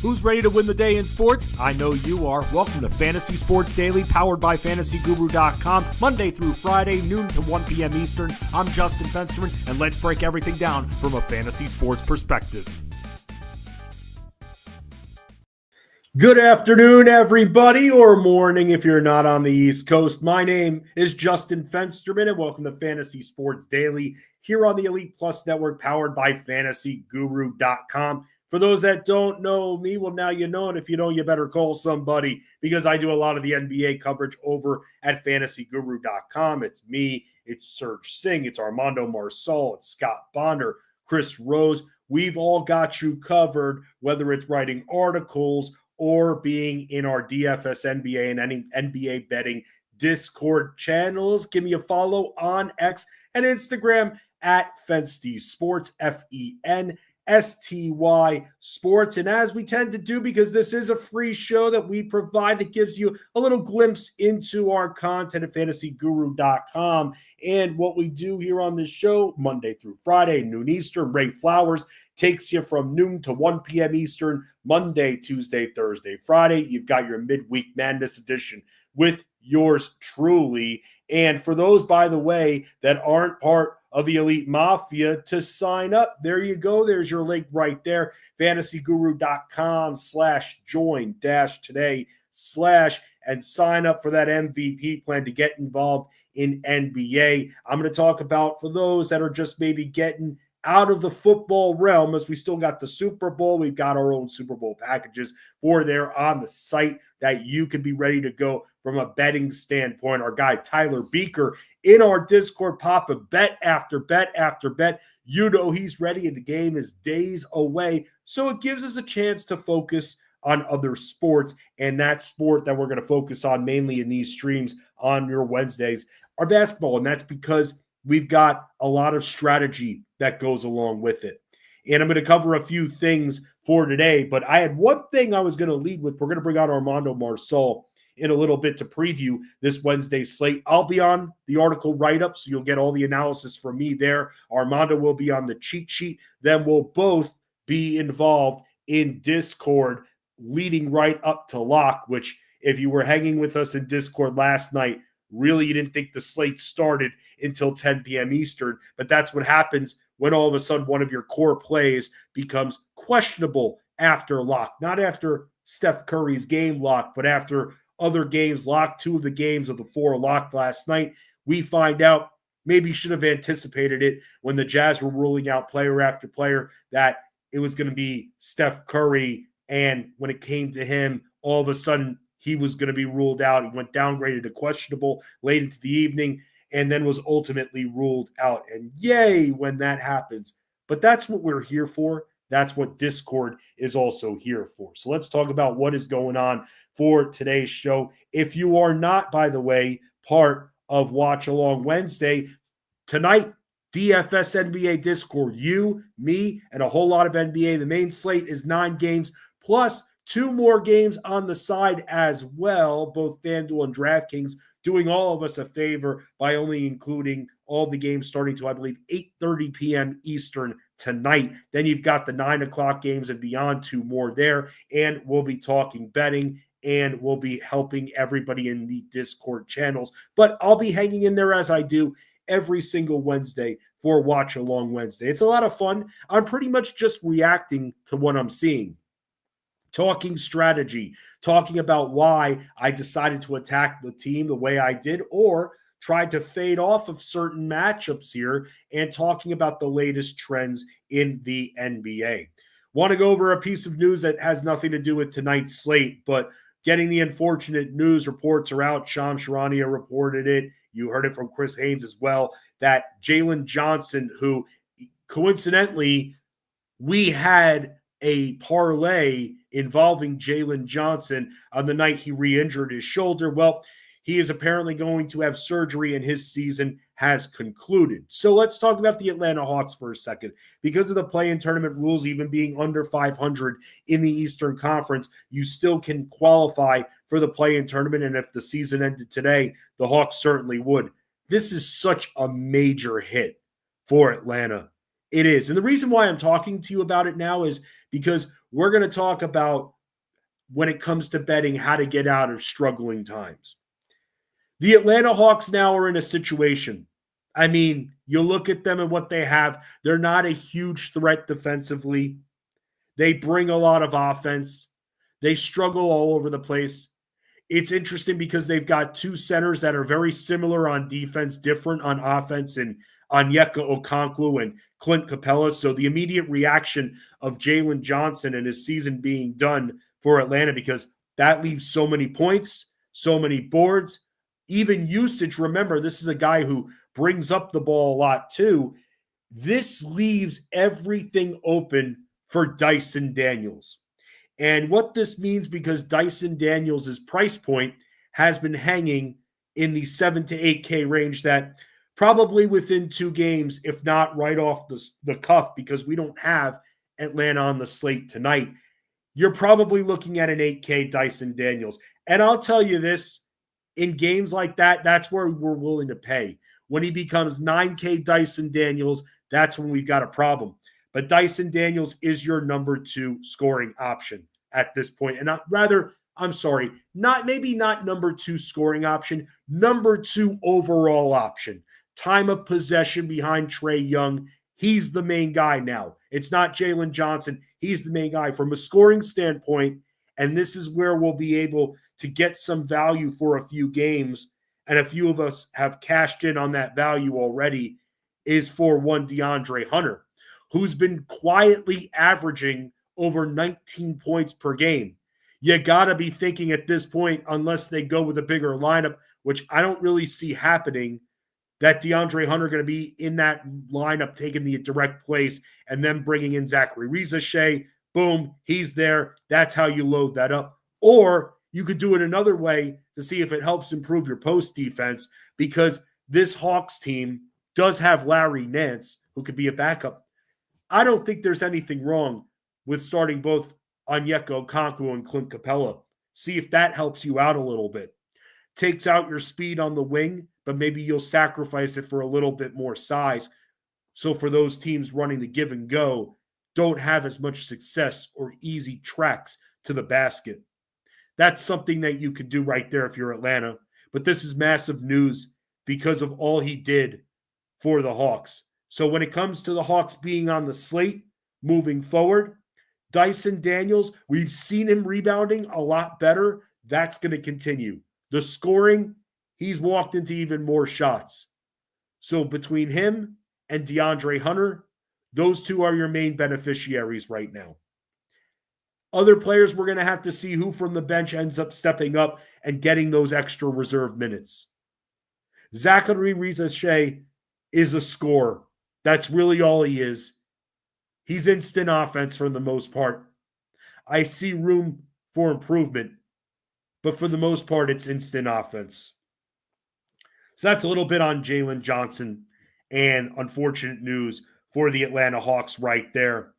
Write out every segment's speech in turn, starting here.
Who's ready to win the day in sports? I know you are. Welcome to Fantasy Sports Daily, powered by FantasyGuru.com, Monday through Friday, noon to 1 p.m. Eastern. I'm Justin Fensterman, and let's break everything down from a fantasy sports perspective. Good afternoon, everybody, or morning if you're not on the East Coast. My name is Justin Fensterman, and welcome to Fantasy Sports Daily here on the Elite Plus Network, powered by FantasyGuru.com. For those that don't know me, well, now you know, and if you don't, you better call somebody, because I do a lot of the NBA coverage over at FantasyGuru.com. It's me, it's Serge Singh, it's Amando Marsal, it's Scott Bonder, Chris Rose. We've all got you covered, whether it's writing articles or being in our DFS NBA and any NBA betting Discord channels. Give me a follow on X and Instagram at Fensty Sports, FENSTY Sports. And as we tend to do, because this is a free show that we provide that gives you a little glimpse into our content at FantasyGuru.com and what we do here on this show, Monday through Friday, noon Eastern. Ray Flowers takes you from noon to 1 p.m. Eastern, Monday, Tuesday, Thursday, Friday. You've got your midweek madness edition with yours truly. And for those, by the way, that aren't part of the Elite Mafia, to sign up, there you go. There's your link right there, fantasyguru.com/join-today/ and sign up for that MVP plan to get involved in NBA. I'm going to talk about, for those that are just maybe getting out of the football realm, as we still got the Super Bowl. We've got our own Super Bowl packages for there on the site that you could be ready to go from a betting standpoint. Our guy Tyler Beaker in our Discord, pop a bet after bet after bet. You know he's ready, and the game is days away. So it gives us a chance to focus on other sports, and that sport that we're going to focus on mainly in these streams on your Wednesdays are basketball, and that's because we've got a lot of strategy that goes along with it. And I'm going to cover a few things for today, but I had one thing I was going to lead with. We're going to bring out Amando Marsal in a little bit to preview this Wednesday slate. I'll be on the article write-up, so you'll get all the analysis from me there. Armando will be on the cheat sheet. Then we'll both be involved in Discord leading right up to lock, which if you were hanging with us in Discord last night, really, you didn't think the slate started until 10 p.m. Eastern, but that's what happens when all of a sudden one of your core plays becomes questionable after lock. Not after Steph Curry's game lock, but after other games locked. 2 of the games of the 4 locked last night. We find out maybe should have anticipated it when the Jazz were ruling out player after player that it was going to be Steph Curry, and when it came to him, all of a sudden he was going to be ruled out. He went downgraded to questionable late into the evening and then was ultimately ruled out. And yay when that happens. But that's what we're here for. That's what Discord is also here for. So let's talk about what is going on for today's show. If you are not, by the way, part of Watch Along Wednesday, tonight, DFS NBA Discord, you, me, and a whole lot of NBA. The main slate is 9 games plus 2 more games on the side as well, both FanDuel and DraftKings doing all of us a favor by only including all the games starting to, I believe, 8:30 p.m. Eastern tonight. Then you've got the 9 o'clock games and beyond, 2 more there, and we'll be talking betting, and we'll be helping everybody in the Discord channels. But I'll be hanging in there as I do every single Wednesday for Watch Along Wednesday. It's a lot of fun. I'm pretty much just reacting to what I'm seeing. Talking strategy, talking about why I decided to attack the team the way I did, or tried to fade off of certain matchups here, and talking about the latest trends in the NBA. Want to go over a piece of news that has nothing to do with tonight's slate, but getting the unfortunate news reports are out. Shams Charania reported it. You heard it from Chris Haynes as well, that Jalen Johnson, who coincidentally we had a parlay involving Jalen Johnson on the night he re-injured his shoulder. Well, he is apparently going to have surgery and his season has concluded. So let's talk about the Atlanta Hawks for a second. Because of the play-in tournament rules, even being under 500 in the Eastern Conference, you still can qualify for the play-in tournament. And if the season ended today, the Hawks certainly would. This is such a major hit for Atlanta. It is. And the reason why I'm talking to you about it now is because we're going to talk about when it comes to betting how to get out of struggling times. The Atlanta Hawks now are in a situation. I mean, you look at them and what they have, they're not a huge threat defensively. They bring a lot of offense. They struggle all over the place. It's interesting because they've got two centers that are very similar on defense, different on offense, and Onyeka Okongwu and Clint Capella. So the immediate reaction of Jalen Johnson and his season being done for Atlanta, because that leaves so many points, so many boards, even usage. Remember, this is a guy who brings up the ball a lot too. This leaves everything open for Dyson Daniels. And what this means, because Dyson Daniels' price point has been hanging in the 7 to 8K range, that probably within 2 games, if not right off the cuff, because we don't have Atlanta on the slate tonight, you're probably looking at an 8K Dyson Daniels. And I'll tell you this, in games like that, that's where we're willing to pay. When he becomes 9K Dyson Daniels, that's when we've got a problem. But Dyson Daniels is your number 2 scoring option at this point. And maybe not number 2 scoring option, number 2 overall option. Time of possession behind Trae Young. He's the main guy now. It's not Jalen Johnson. He's the main guy from a scoring standpoint. And this is where we'll be able to get some value for a few games. And a few of us have cashed in on that value already, is for one DeAndre Hunter, who's been quietly averaging over 19 points per game. You got to be thinking at this point, unless they go with a bigger lineup, which I don't really see happening, that DeAndre Hunter going to be in that lineup taking the direct place and then bringing in Zachary Rizachet. Boom, he's there. That's how you load that up. Or you could do it another way to see if it helps improve your post defense, because this Hawks team does have Larry Nance, who could be a backup. I don't think there's anything wrong with starting both Onyeka Okongwu and Clint Capella. See if that helps you out a little bit. Takes out your speed on the wing, but maybe you'll sacrifice it for a little bit more size. So for those teams running the give and go, don't have as much success or easy tracks to the basket. That's something that you could do right there if you're Atlanta. But this is massive news because of all he did for the Hawks. So when it comes to the Hawks being on the slate moving forward, Dyson Daniels, we've seen him rebounding a lot better. That's going to continue. The scoring, he's walked into even more shots. So between him and DeAndre Hunter, those two are your main beneficiaries right now. Other players, we're going to have to see who from the bench ends up stepping up and getting those extra reserve minutes. Zachary Rizachet is a scorer. That's really all he is. He's instant offense for the most part. I see room for improvement, but for the most part, it's instant offense. So that's a little bit on Jalen Johnson, and unfortunate news for the Atlanta Hawks right there.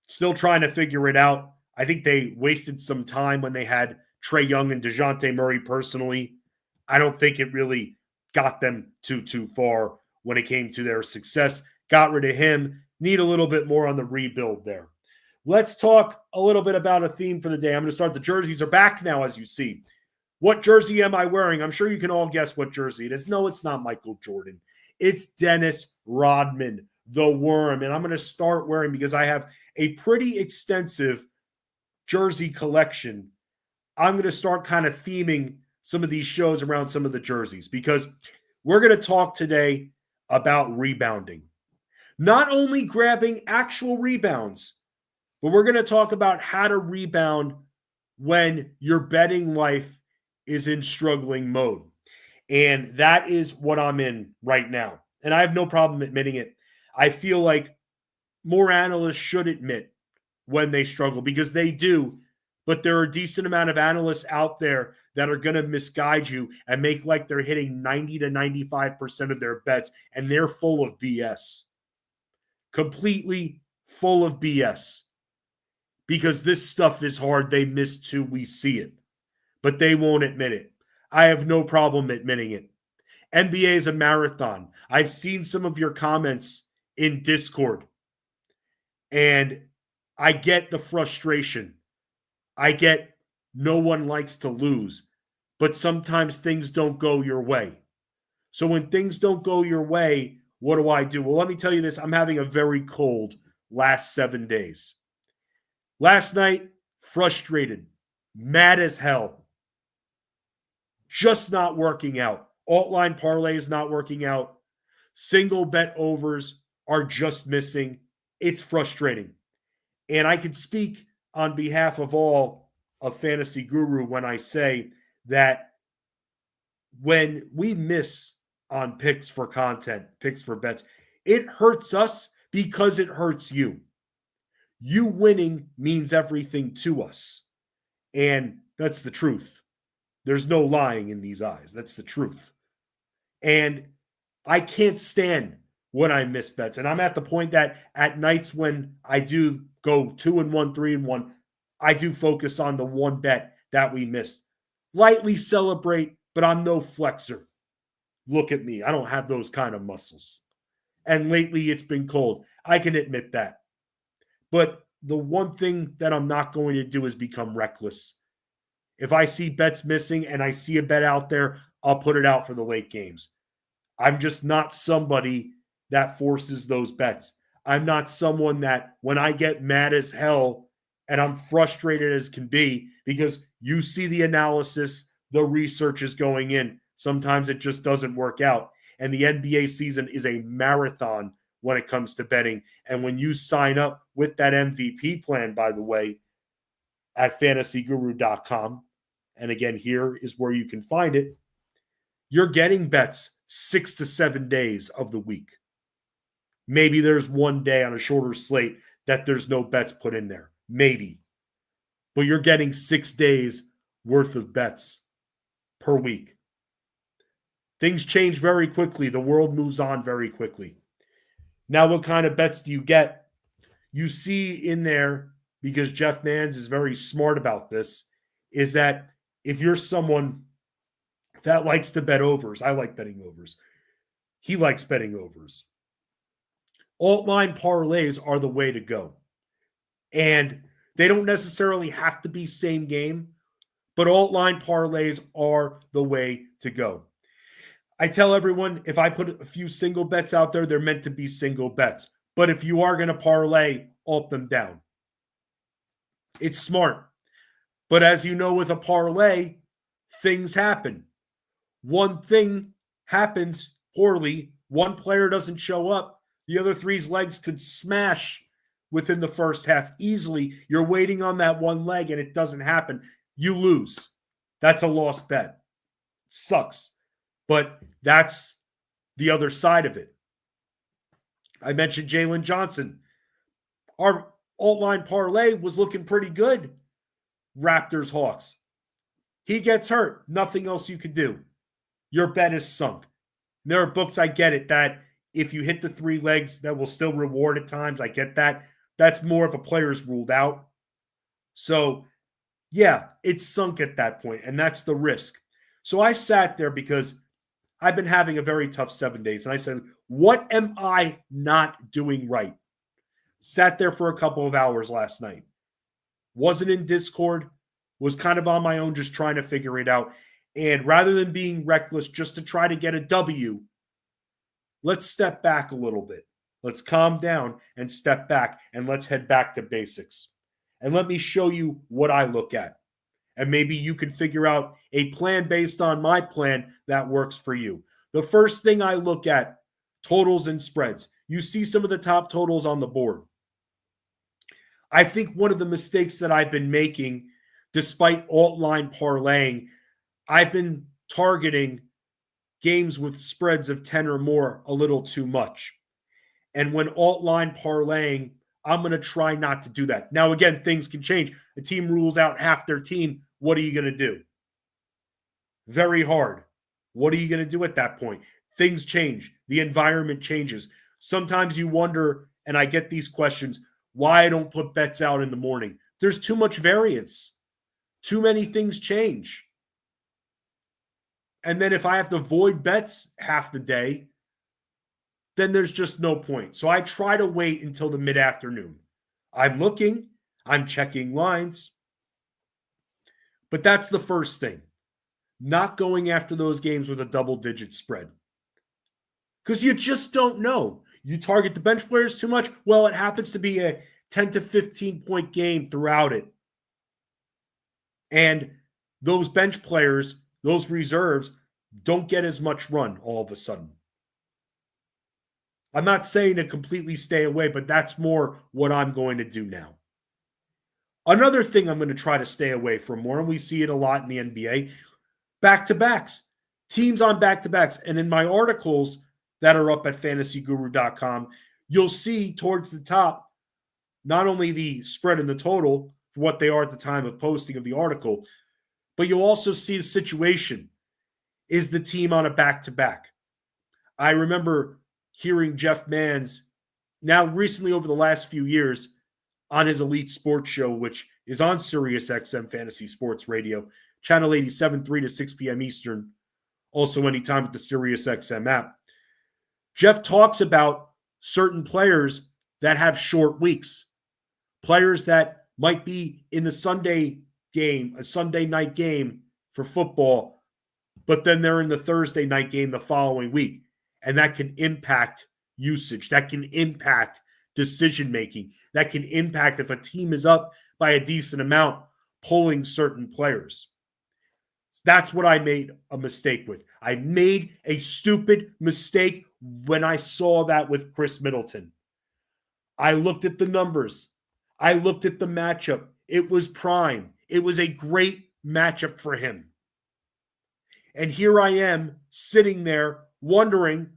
Still trying to figure it out. I think they wasted some time when they had Trae Young and DeJounte Murray personally. I don't think it really got them too far when it came to their success. Got rid of him. Need a little bit more on the rebuild there. Let's talk a little bit about a theme for the day. I'm going to start. The jerseys are back now, as you see. What jersey am I wearing? I'm sure you can all guess what jersey it is. No, it's not Michael Jordan. It's Dennis Rodman, the Worm. And I'm going to start wearing, because I have a pretty extensive jersey collection. I'm going to start kind of theming some of these shows around some of the jerseys, because we're going to talk today about rebounding. Not only grabbing actual rebounds, but we're going to talk about how to rebound when your betting life is in struggling mode. And that is what I'm in right now. And I have no problem admitting it. I feel like more analysts should admit when they struggle, because they do. But there are a decent amount of analysts out there that are going to misguide you and make like they're hitting 90 to 95% of their bets, and they're full of BS. Completely full of BS. Because this stuff is hard. They miss too. We see it. But they won't admit it. I have no problem admitting it. NBA is a marathon. I've seen some of your comments in Discord, and I get the frustration. I get no one likes to lose, but sometimes things don't go your way. So when things don't go your way, what do? Well, let me tell you this. I'm having a very cold last 7 days. Last night, frustrated, mad as hell. Just not working out. Alt line parlay is not working out. Single bet overs are just missing. It's frustrating. And I can speak on behalf of all of Fantasy Guru when I say that when we miss on picks for content, picks for bets, it hurts us because it hurts you. You winning means everything to us. And that's the truth. There's no lying in these eyes. That's the truth. And I can't stand when I miss bets. And I'm at the point that at nights when I do go 2-1, 3-1, I do focus on the one bet that we missed. Lightly celebrate, but I'm no flexor. Look at me. I don't have those kind of muscles. And lately it's been cold. I can admit that. But the one thing that I'm not going to do is become reckless. If I see bets missing and I see a bet out there, I'll put it out for the late games. I'm just not somebody that forces those bets. I'm not someone that when I get mad as hell and I'm frustrated as can be because you see the analysis, the research is going in. Sometimes it just doesn't work out. And the NBA season is a marathon when it comes to betting. And when you sign up with that MVP plan, by the way, at fantasyguru.com, and again, here is where you can find it, you're getting bets 6 to 7 days of the week. Maybe there's one day on a shorter slate that there's no bets put in there. Maybe. But you're getting 6 days worth of bets per week. Things change very quickly. The world moves on very quickly. Now, what kind of bets do you get? You see in there, because Jeff Mans is very smart about this, is that if you're someone that likes to bet overs, I like betting overs. He likes betting overs. Alt line parlays are the way to go. And they don't necessarily have to be same game, but alt line parlays are the way to go. I tell everyone, if I put a few single bets out there, they're meant to be single bets. But if you are going to parlay, alt them down. It's smart. But as you know, with a parlay, things happen. One thing happens poorly. One player doesn't show up. The other three's legs could smash within the first half easily. You're waiting on that one leg and it doesn't happen. You lose. That's a lost bet. Sucks. But that's the other side of it. I mentioned Jalen Johnson. Our alt-line parlay was looking pretty good. Raptors, Hawks. He gets hurt. Nothing else you could do. Your bet is sunk. There are books, I get it, that if you hit the 3 legs, that will still reward at times. I get that. That's more of a player's ruled out. So, yeah, it's sunk at that point, and that's the risk. So I sat there because I've been having a very tough 7 days. And I said, what am I not doing right? Sat there for a couple of hours last night. Wasn't in Discord. Was kind of on my own just trying to figure it out. And rather than being reckless just to try to get a W, let's step back a little bit. Let's calm down and step back. And let's head back to basics. And let me show you what I look at. And maybe you can figure out a plan based on my plan that works for you. The first thing I look at, totals and spreads. You see some of the top totals on the board. I think one of the mistakes that I've been making, despite alt-line parlaying, I've been targeting games with spreads of 10 or more a little too much. And when alt-line parlaying, I'm going to try not to do that. Now, again, things can change. A team rules out half their team. What are you going to do? Very hard. What are you going to do at that point? Things change. The environment changes. Sometimes you wonder, and I get these questions, why I don't put bets out in the morning. There's too much variance. Too many things change. And then if I have to void bets half the day, then there's just no point. So I try to wait until the mid-afternoon. I'm looking. I'm checking lines. But that's the first thing. Not going after those games with a double-digit spread. Because you just don't know. You target the bench players too much, well, it happens to be a 10 to 15-point game throughout it. And those bench players, those reserves, don't get as much run all of a sudden. I'm not saying to completely stay away, but that's more what I'm going to do now. Another thing I'm going to try to stay away from more, and we see it a lot in the NBA, back-to-backs. Teams on back-to-backs. And in my articles that are up at fantasyguru.com, you'll see towards the top not only the spread and the total for what they are at the time of posting of the article, but you'll also see the situation. Is the team on a back-to-back? I remember hearing Jeff Mans, now recently over the last few years, on his Elite Sports Show, which is on Sirius XM Fantasy Sports Radio, channel 87, 3 to 6 p.m. Eastern, also anytime with the Sirius XM app. Jeff talks about certain players that have short weeks, players that might be in the Sunday game, a Sunday night game for football, but then they're in the Thursday night game the following week. And that can impact usage. That can impact decision-making. That can impact if a team is up by a decent amount, pulling certain players. That's what I made a mistake with. I made a stupid mistake when I saw that with Chris Middleton. I looked at the numbers. I looked at the matchup. It was prime. It was a great matchup for him. And here I am sitting there wondering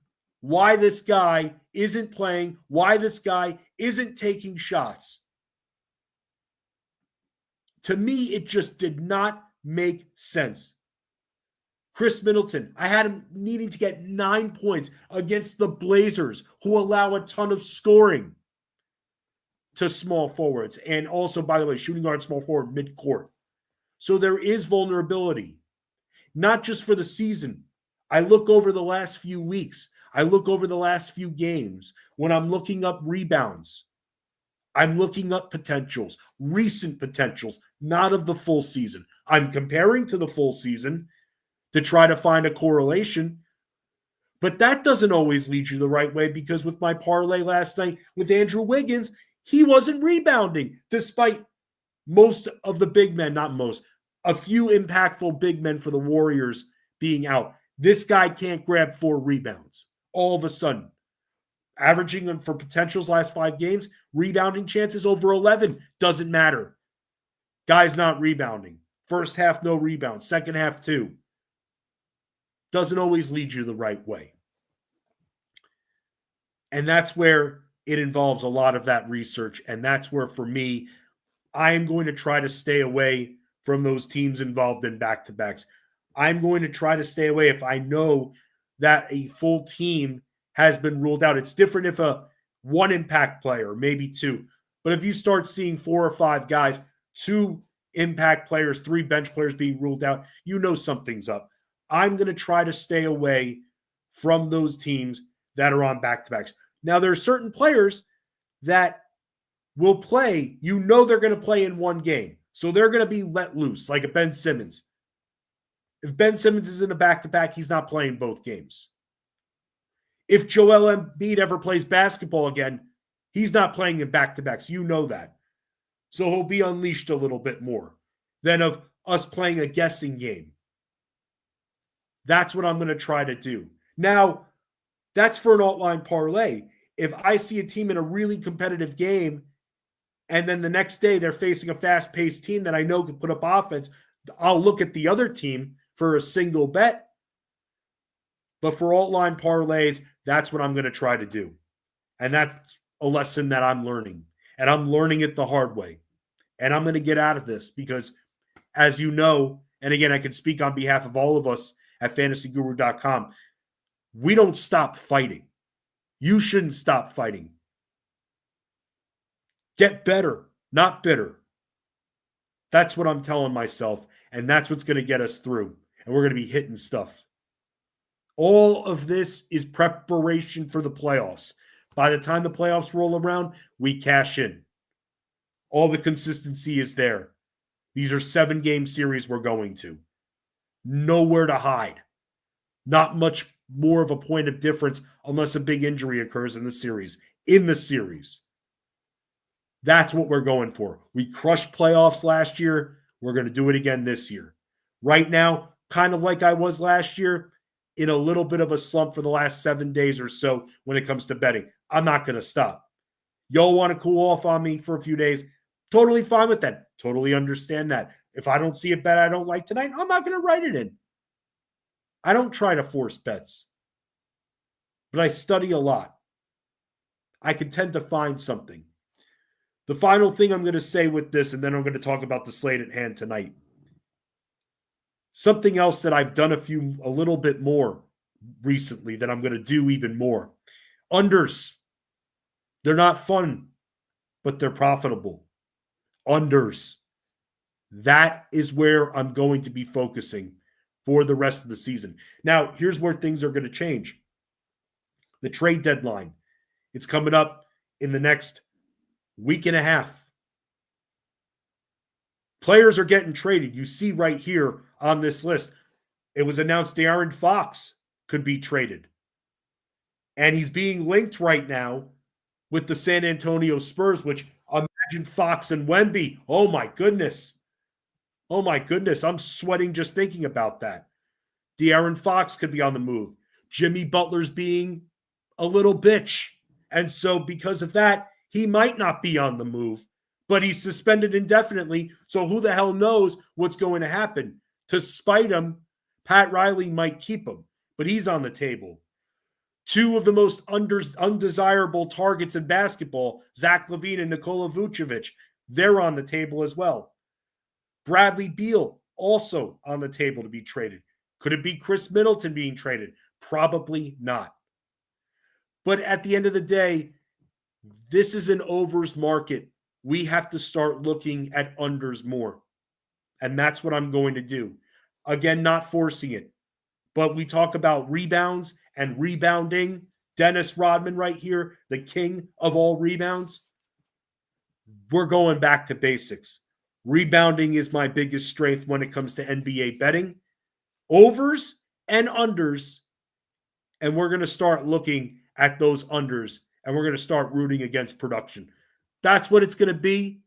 why this guy isn't playing, why this guy isn't taking shots. To me, it just did not make sense. Chris Middleton, I had him needing to get 9 points against the Blazers, who allow a ton of scoring to small forwards. And also, by the way, shooting guard, small forward, mid-court. So there is vulnerability, not just for the season. I look over the last few weeks. I look over the last few games. When I'm looking up rebounds, I'm looking up potentials, recent potentials, not of the full season. I'm comparing to the full season to try to find a correlation. But that doesn't always lead you the right way, because with my parlay last night with Andrew Wiggins, he wasn't rebounding despite most of the big men, not most, a few impactful big men for the Warriors being out. This guy can't grab 4 rebounds all of a sudden. Averaging them for potentials last 5 games, rebounding chances over 11, doesn't matter. Guy's not rebounding. First half, no rebounds. Second half, 2. Doesn't always lead you the right way. And that's where it involves a lot of that research. And that's where, for me, I am going to try to stay away from those teams involved in back-to-backs. I'm going to try to stay away if I know that a full team has been ruled out. It's different if a one impact player, maybe 2. But if you start seeing 4 or 5 guys, 2 impact players, 3 bench players being ruled out, you know something's up. I'm going to try to stay away from those teams that are on back-to-backs. Now, there are certain players that will play. You know they're going to play in one game. So they're going to be let loose, like a Ben Simmons. If Ben Simmons is in a back-to-back, he's not playing both games. If Joel Embiid ever plays basketball again, he's not playing in back-to-backs. You know that. So he'll be unleashed a little bit more than of us playing a guessing game. That's what I'm going to try to do. Now, that's for an alt-line parlay. If I see a team in a really competitive game, and then the next day they're facing a fast-paced team that I know can put up offense, I'll look at the other team for a single bet. But for alt-line parlays, that's what I'm going to try to do. And that's a lesson that I'm learning. And I'm learning it the hard way. And I'm going to get out of this because, as you know, and again, I can speak on behalf of all of us at fantasyguru.com, we don't stop fighting. You shouldn't stop fighting. Get better, not bitter. That's what I'm telling myself, and that's what's going to get us through. And we're going to be hitting stuff. All of this is preparation for the playoffs. By the time the playoffs roll around, we cash in. All the consistency is there. These are 7-game series we're going to. Nowhere to hide. Not much more of a point of difference unless a big injury occurs in the series. In the series. That's what we're going for. We crushed playoffs last year. We're going to do it again this year. Right now, kind of like I was last year, in a little bit of a slump for the last 7 days or so when it comes to betting. I'm not going to stop. Y'all want to cool off on me for a few days? Totally fine with that. Totally understand that. If I don't see a bet I don't like tonight, I'm not going to write it in. I don't try to force bets, but I study a lot. I can tend to find something. The final thing I'm going to say with this, and then I'm going to talk about the slate at hand tonight. Something else that I've done a little bit more recently that I'm going to do even more. Unders. They're not fun, but they're profitable. Unders. That is where I'm going to be focusing for the rest of the season. Now, here's where things are going to change. The trade deadline. It's coming up in the next week and a half. Players are getting traded. You see right here on this list, it was announced De'Aaron Fox could be traded. And he's being linked right now with the San Antonio Spurs, which imagine Fox and Wemby. Oh my goodness. Oh my goodness. I'm sweating just thinking about that. De'Aaron Fox could be on the move. Jimmy Butler's being a little bitch. And so because of that, he might not be on the move, but he's suspended indefinitely. So who the hell knows what's going to happen? To spite him, Pat Riley might keep him, but he's on the table. Two of the most undesirable targets in basketball, Zach LaVine and Nikola Vucevic, they're on the table as well. Bradley Beal also on the table to be traded. Could it be Chris Middleton being traded? Probably not. But at the end of the day, this is an overs market. We have to start looking at unders more. And that's what I'm going to do. Again, not forcing it. But we talk about rebounds and rebounding. Dennis Rodman right here, the king of all rebounds. We're going back to basics. Rebounding is my biggest strength when it comes to NBA betting. Overs and unders. And we're going to start looking at those unders. And we're going to start rooting against production. That's what it's going to be.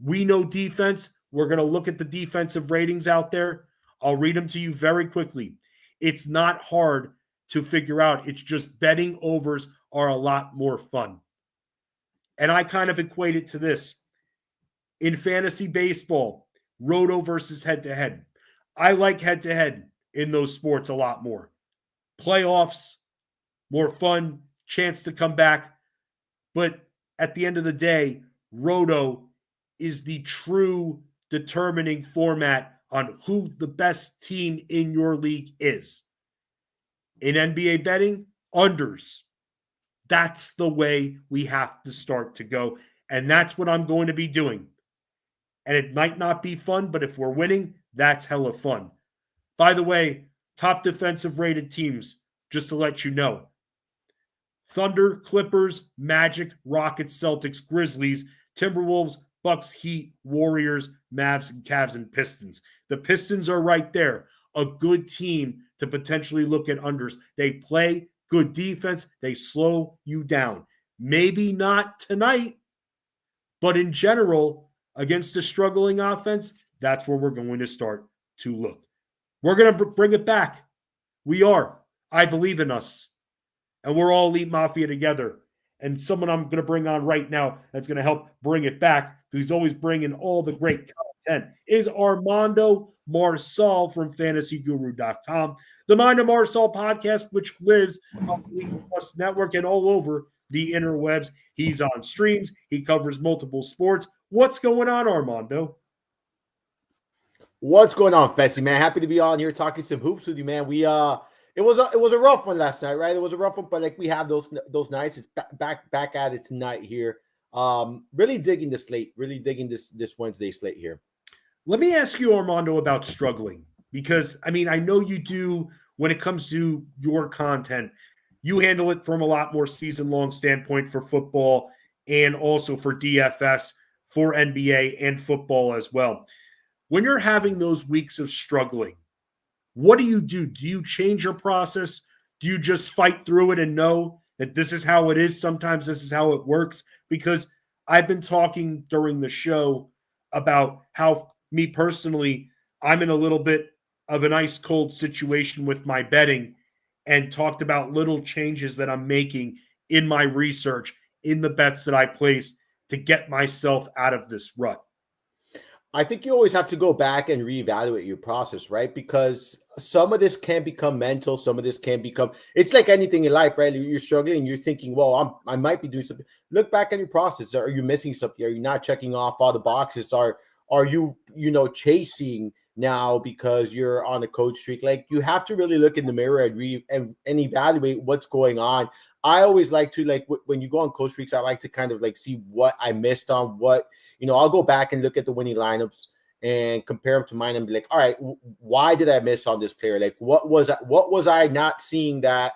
We know defense. We're going to look at the defensive ratings out there. I'll read them to you very quickly. It's not hard to figure out. It's just betting overs are a lot more fun. And I kind of equate it to this. In fantasy baseball, roto versus head-to-head. I like head-to-head in those sports a lot more. Playoffs, more fun, chance to come back. But at the end of the day, roto is the true determining format on who the best team in your league is. In NBA betting, unders. That's the way we have to start to go. And that's what I'm going to be doing. And it might not be fun, but if we're winning, that's hella fun. By the way, top defensive rated teams, just to let you know. Thunder, Clippers, Magic, Rockets, Celtics, Grizzlies, Timberwolves, Bucks, Heat, Warriors, Mavs, and Cavs, and Pistons. The Pistons are right there. A good team to potentially look at unders. They play good defense. They slow you down. Maybe not tonight, but in general, against a struggling offense, that's where we're going to start to look. We're going to bring it back. We are. I believe in us. And we're all Elite Mafia together. And someone I'm going to bring on right now that's going to help bring it back, because he's always bringing all the great content, is Armando Marsal from fantasyguru.com. The Amando Marsal podcast, which lives on the Elite Plus Network and all over the interwebs. He's on streams. He covers multiple sports. What's going on, Armando? What's going on, Fensty, man? Happy to be on here talking some hoops with you, man. It was a rough one last night, right? It was a rough one, but like we have those nights. It's back at it tonight here. Really digging the slate. Really digging this Wednesday slate here. Let me ask you, Armando, about struggling, because I mean I know you do when it comes to your content. You handle it from a lot more season-long standpoint for football and also for DFS, for NBA and football as well. when you're having those weeks of struggling, what do? Do you change your process? Do you just fight through it and know that this is how it is? Sometimes this is how it works. Because I've been talking during the show about how me personally, I'm in a little bit of an ice cold situation with my betting, and talked about little changes that I'm making in my research, in the bets that I place to get myself out of this rut. I think you always have to go back and reevaluate your process, right? Because some of this can become mental. Some of this can become, it's like anything in life, right? You're struggling. You're thinking, well, I might be doing something. Look back on your process. Are you missing something? Are you not checking off all the boxes? Are you, chasing now because you're on a coach streak? Like, you have to really look in the mirror and evaluate what's going on. I always like to, like, when you go on coach streaks, I like to kind of like see what I missed on, what, I'll go back and look at the winning lineups and compare them to mine and be like, all right, why did I miss on this player? Like, what was I not seeing that,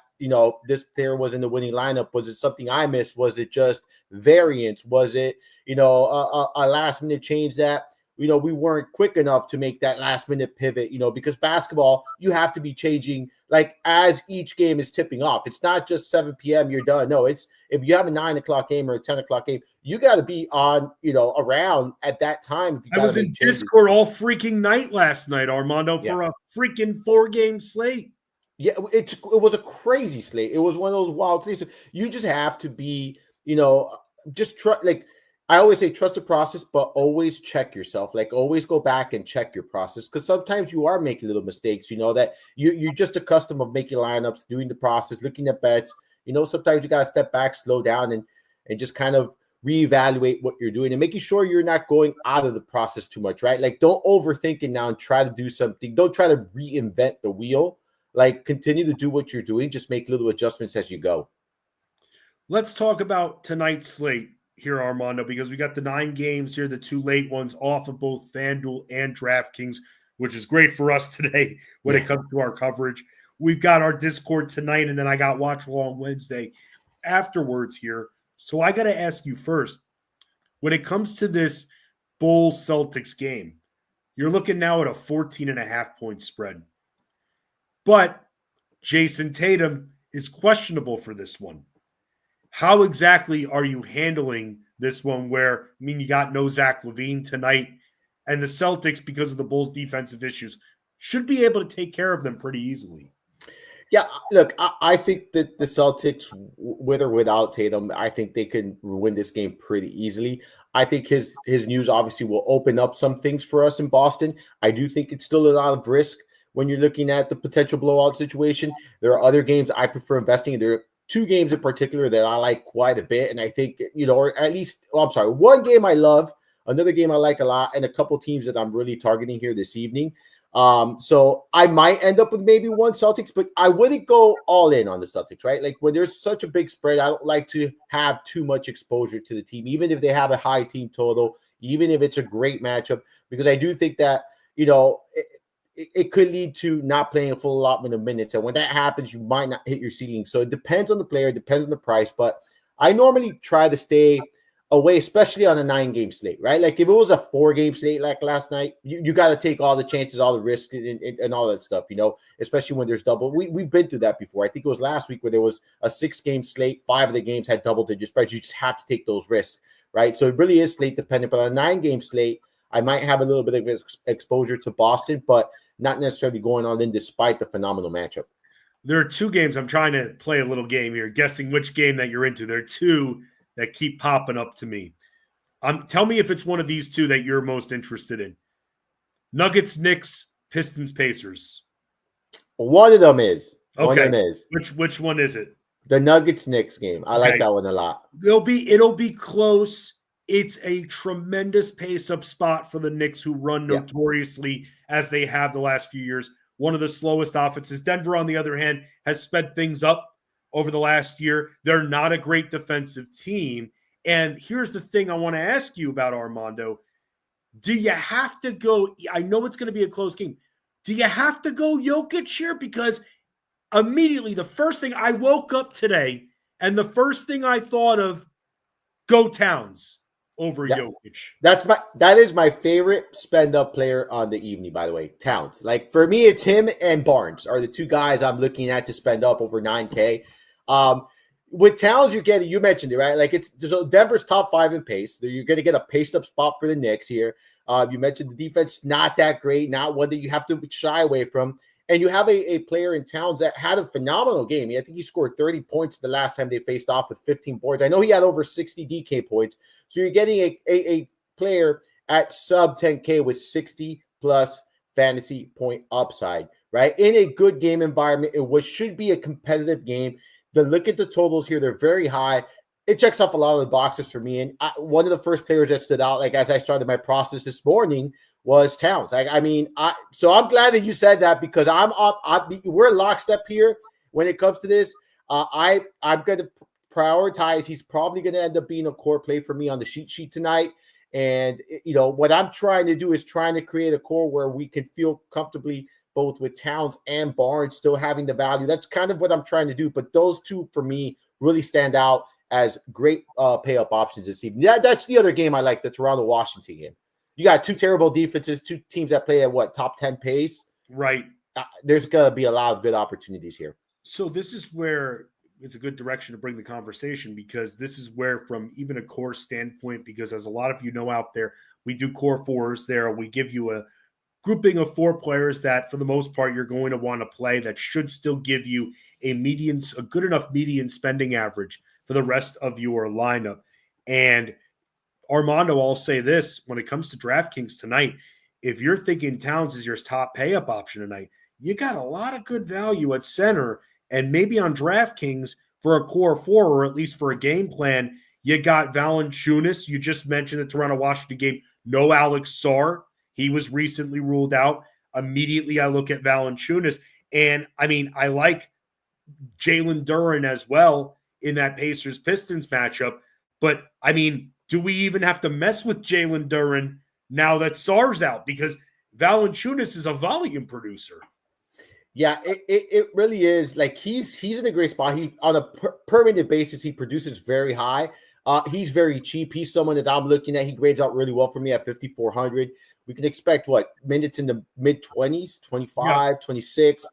this player was in the winning lineup? Was it something I missed? Was it just variance? Was it, a last minute change that, we weren't quick enough to make that last minute pivot, because basketball, you have to be changing like as each game is tipping off. It's not just 7 p.m. you're done. No, it's if you have a 9 o'clock game or a 10 o'clock game, you got to be on, around at that time. I was in Discord all freaking night last night, Armando, for a freaking 4-game slate. Yeah, it was a crazy slate. It was one of those wild slates. You just have to be, just try, like, I always say trust the process, but always check yourself. Like, always go back and check your process, because sometimes you are making little mistakes, that you're just accustomed of making lineups, doing the process, looking at bets. Sometimes you got to step back, slow down, and just kind of reevaluate what you're doing and making sure you're not going out of the process too much, right? Like, don't overthink it now and try to do something. Don't try to reinvent the wheel. Like, continue to do what you're doing. Just make little adjustments as you go. Let's talk about tonight's slate here, Armando, because we got the 9 games here, the 2 late ones off of both FanDuel and DraftKings, which is great for us today when it comes to our coverage. We've got our Discord tonight, and then I got Watch Along Wednesday afterwards here. So I got to ask you first, when it comes to this Bulls-Celtics game, you're looking now at a 14.5-point spread. But Jason Tatum is questionable for this one. How exactly are you handling this one where, you got no Zach LaVine tonight, and the Celtics, because of the Bulls' defensive issues, should be able to take care of them pretty easily? Yeah, look, I think that the Celtics, with or without Tatum, I think they can win this game pretty easily. I think his news obviously will open up some things for us in Boston. I do think it's still a lot of risk when you're looking at the potential blowout situation. There are other games I prefer investing in. There are 2 games in particular that I like quite a bit. And I think, or at least, one game I love, another game I like a lot, and a couple teams that I'm really targeting here this evening. So I might end up with maybe one Celtics, but I wouldn't go all in on the Celtics, right? Like, when there's such a big spread, I don't like to have too much exposure to the team, even if they have a high team total, even if it's a great matchup, because I do think that, it could lead to not playing a full allotment of minutes. And when that happens, you might not hit your ceiling. So it depends on the player, depends on the price. But I normally try to stay away, especially on a 9-game slate, right? Like, if it was a 4-game slate like last night, you got to take all the chances, all the risk, and all that stuff, especially when there's double. We've been through that before. I think it was last week where there was a 6-game slate. 5 of the games had double-digit spreads. You just have to take those risks, right? So it really is slate dependent. But on a 9-game slate, I might have a little bit of exposure to Boston, but not necessarily going all in despite the phenomenal matchup. There are 2 games. I'm trying to play a little game here, guessing which game that you're into. There are 2 that keep popping up to me. Tell me if it's one of these 2 that you're most interested in. Nuggets, Knicks, Pistons, Pacers. One of them is. Okay. One of them is. Which one is it? The Nuggets Knicks game. I like that one a lot. It'll be close. It's a tremendous pace-up spot for the Knicks, who run notoriously, as they have the last few years, one of the slowest offenses. Denver, on the other hand, has sped things up over the last year. They're not a great defensive team. And here's the thing I want to ask you about, Armando. Do you have to go – I know it's going to be a close game. Do you have to go Jokic here? Because immediately, the first thing – I woke up today, and the first thing I thought of, go Towns. over Jokic. That is my favorite spend up player on the evening, by the way. Towns. Like for me, it's him and Barnes are the two guys I'm looking at to spend up over 9K. With Towns, you mentioned it, right? Like so Denver's top 5 in pace. You're going to get a paced up spot for the Knicks here. You mentioned the defense not that great, not one that you have to shy away from. And you have a player in Towns that had a phenomenal game. I think he scored 30 points the last time they faced off with 15 boards. I know he had over 60 DK points. So you're getting a player at sub 10K with 60 plus fantasy point upside, right? In a good game environment, should be a competitive game. Look at the totals here. They're very high. It checks off a lot of the boxes for me. And one of the first players that stood out, like as I started my process this morning, was Towns. So I'm glad that you said that because we're lockstep here when it comes to this. I'm going to prioritize. He's probably going to end up being a core play for me on the sheet tonight. And, what I'm trying to do is trying to create a core where we can feel comfortably both with Towns and Barnes still having the value. That's kind of what I'm trying to do. But those two, for me, really stand out as great pay-up options this evening. That's the other game I like, the Toronto-Washington game. You got two terrible defenses, two teams that play at top 10 pace. Right. There's going to be a lot of good opportunities here. So this is where it's a good direction to bring the conversation because this is where from even a core standpoint, because as a lot of you know out there, we do core fours there. We give you a grouping of 4 players that for the most part you're going to want to play that should still give you a good enough median spending average for the rest of your lineup. And Armando, I'll say this, when it comes to DraftKings tonight, if you're thinking Towns is your top pay-up option tonight, you got a lot of good value at center, and maybe on DraftKings for a core 4 or at least for a game plan, you got Valanciunas. You just mentioned the Toronto-Washington game. No Alex Sarr. He was recently ruled out. Immediately I look at Valanciunas, and I like Jalen Duren as well in that Pacers-Pistons matchup, but do we even have to mess with Jalen Duren now that Sarr's out? Because Valanciunas is a volume producer. Yeah, it really is. Like he's in a great spot. He on a permanent basis, he produces very high. He's very cheap. He's someone that I'm looking at. He grades out really well for me at 5,400. We can expect minutes in the mid 20s, 25, 26.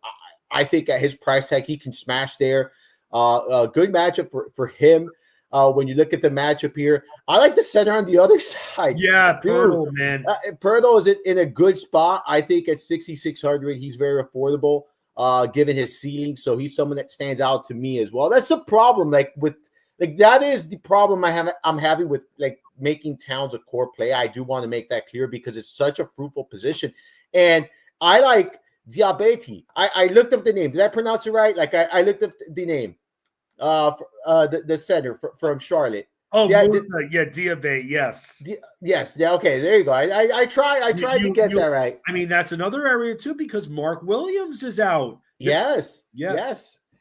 I think at his price tag, he can smash there. A good matchup for him. When you look at the matchup here, I like the center on the other side. Yeah, Pirtle, man. Pirtle is in a good spot. I think at 6,600, he's very affordable, given his ceiling. So he's someone that stands out to me as well. That's a problem. That is the problem I'm having with making Towns a core play. I do want to make that clear because it's such a fruitful position. And I like Diabete. I looked up the name. Did I pronounce it right? I looked up the name. The center from Charlotte. Oh, Diabete, yes. Yes. Yeah, okay, there you go. I tried to get that right. That's another area too because Mark Williams is out. Yes.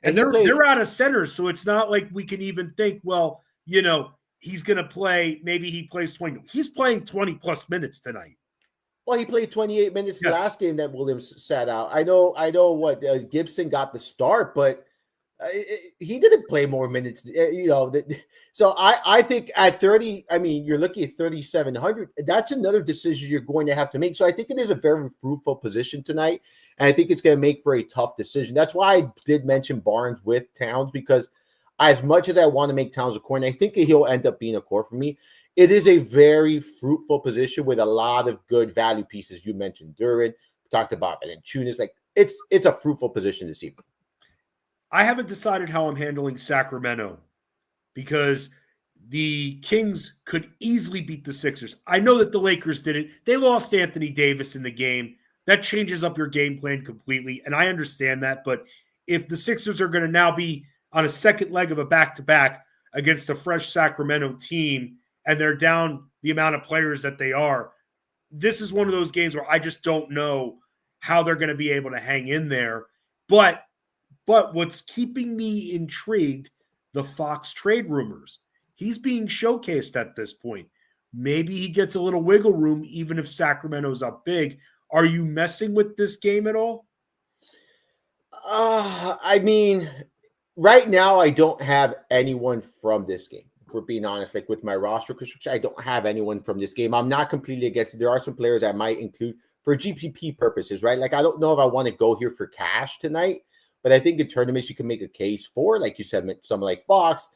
And they're out of center, so it's not like we can even think, well, he's going to play, maybe he plays 20. He's playing 20 plus minutes tonight. Well, he played 28 minutes the last game that Williams sat out. I know what Gibson got the start, but he didn't play more minutes, So I think at 30, you're looking at 3,700. That's another decision you're going to have to make. So I think it is a very fruitful position tonight, and I think it's going to make for a tough decision. That's why I did mention Barnes with Towns, because as much as I want to make Towns a core, and I think he'll end up being a core for me, it is a very fruitful position with a lot of good value pieces. You mentioned Duren, we talked about Valanciunas. It's a fruitful position this evening. I haven't decided how I'm handling Sacramento because the Kings could easily beat the Sixers. I know that the Lakers didn't. They lost Anthony Davis in the game. That changes up your game plan completely, and I understand that. But if the Sixers are going to now be on a second leg of a back-to-back against a fresh Sacramento team, and they're down the amount of players that they are, this is one of those games where I just don't know how they're going to be able to hang in there. But what's keeping me intrigued, the Fox trade rumors. He's being showcased at this point. Maybe he gets a little wiggle room even if Sacramento's up big. Are you messing with this game at all? Right now I don't have anyone from this game. for being honest, like with my roster construction, I don't have anyone from this game. I'm not completely against it. There are some players I might include for GPP purposes, right? Like, I don't know if I want to go here for cash tonight, but I think in tournaments you can make a case for, like you said, someone like Fox,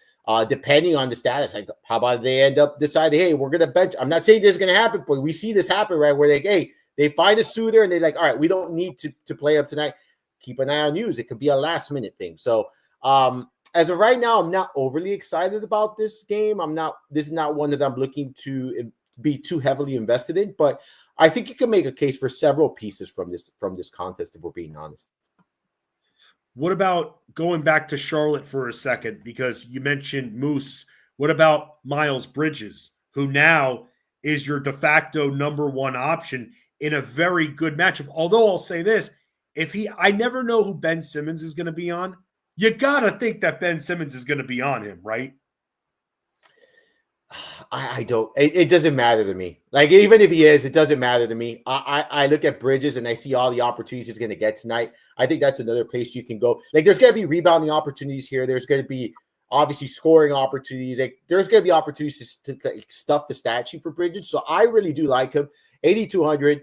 depending on the status. Like, how about they end up deciding, hey, we're going to bench. I'm not saying this is going to happen, but we see this happen, right? Where they find a suitor and they're like, all right, we don't need to play up tonight. Keep an eye on news. It could be a last minute thing. So, as of right now, I'm not overly excited about this game. This is not one that I'm looking to be too heavily invested in, but I think you can make a case for several pieces from this contest, if we're being honest. What about going back to Charlotte for a second? Because you mentioned Moose. What about Miles Bridges, who now is your de facto number one option in a very good matchup? Although I'll say this, I never know who Ben Simmons is going to be on. You got to think that Ben Simmons is going to be on him, right? I don't. It doesn't matter to me. Like, even if he is, it doesn't matter to me. I look at Bridges and I see all the opportunities he's going to get tonight. I think that's another place you can go. Like, there's going to be rebounding opportunities here. There's going to be obviously scoring opportunities. Like, there's going to be opportunities to stuff the stat sheet for Bridges. So I really do like him. 8,200.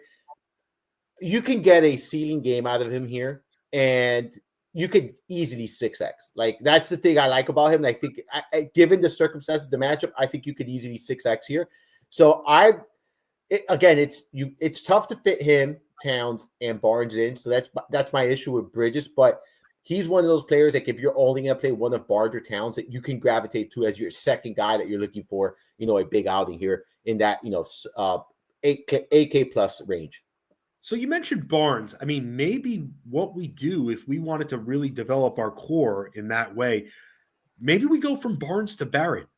You can get a ceiling game out of him here, and you could easily 6x. Like, that's the thing I like about him. And I think, given the circumstances, the matchup, I think you could easily 6x here. So it's tough to fit him, Towns, and Barnes in. So that's my issue with Bridges. But he's one of those players, like, if you're only going to play one of Barnes or Towns, that you can gravitate to as your second guy that you're looking for, a big outing here in that, 8K plus range. So you mentioned Barnes. I mean, maybe what we do if we wanted to really develop our core in that way, maybe we go from Barnes to Barrett.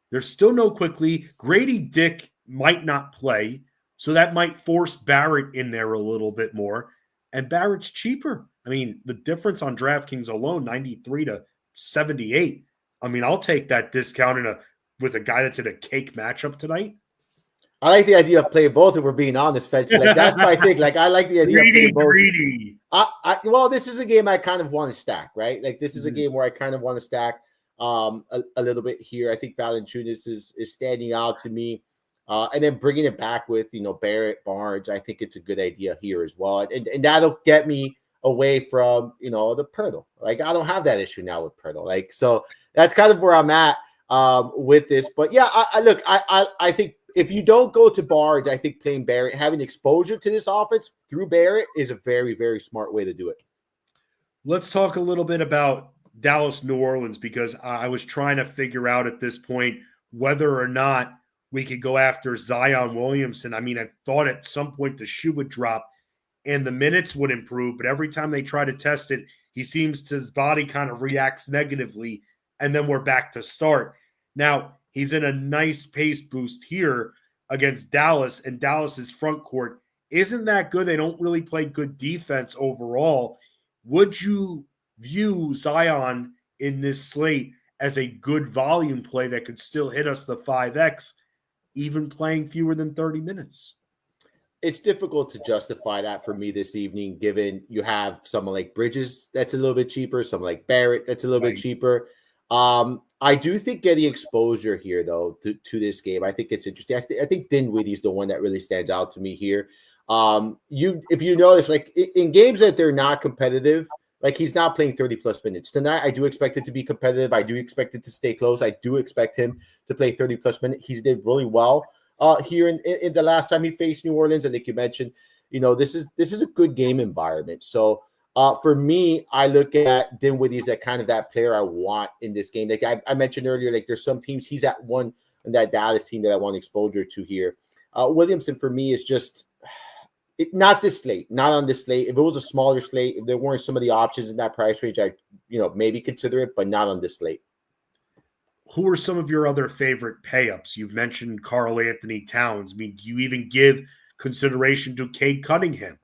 There's still no quickly. Grady Dick might not play, so that might force Barrett in there a little bit more. And Barrett's cheaper. I mean, the difference on DraftKings alone, 93 to 78. I mean, I'll take that discount with a guy that's in a cake matchup tonight. I like the idea of playing both, if we're being honest, Fensty. Like, that's my thing. Like, I like the idea of playing both. Greedy. Well, this is a game I kind of want to stack, right? Like, this is a game where I kind of want to stack a little bit here. I think Valanciunas is standing out to me. And then bringing it back with, Barrett, Barnes, I think it's a good idea here as well. And that'll get me away from, the Pirtle. Like, I don't have that issue now with Pirtle. Like, so that's kind of where I'm at with this. But yeah, I think if you don't go to Barnes, I think playing Barrett, having exposure to this offense through Barrett is a very, very smart way to do it. Let's talk a little bit about Dallas, New Orleans, because I was trying to figure out at this point whether or not we could go after Zion Williamson. I mean, I thought at some point the shoe would drop and the minutes would improve, but every time they try to test it, his body kind of reacts negatively, and then we're back to start. Now, he's in a nice pace boost here against Dallas, and Dallas's front court isn't that good. They don't really play good defense overall. Would you view Zion in this slate as a good volume play that could still hit us the 5X, even playing fewer than 30 minutes? It's difficult to justify that for me this evening, given you have someone like Bridges that's a little bit cheaper, someone like Barrett that's a little bit cheaper. I do think getting exposure here, though, to this game, I think it's interesting. I think Dinwiddie is the one that really stands out to me here. If you notice, like, in games that they're not competitive, like, he's not playing 30-plus minutes. Tonight, I do expect it to be competitive. I do expect it to stay close. I do expect him to play 30-plus minutes. He did really well here in the last time he faced New Orleans. And like you mentioned, this is a good game environment. So, for me, I look at Dinwiddie as that player I want in this game. Like I mentioned earlier, like, there's some teams he's at one in that Dallas team that I want exposure to here. Williamson for me is just not this slate, not on this slate. If it was a smaller slate, if there weren't some of the options in that price range, I maybe consider it, but not on this slate. Who are some of your other favorite pay-ups? You've mentioned Karl Anthony Towns. I mean, do you even give consideration to Cade Cunningham?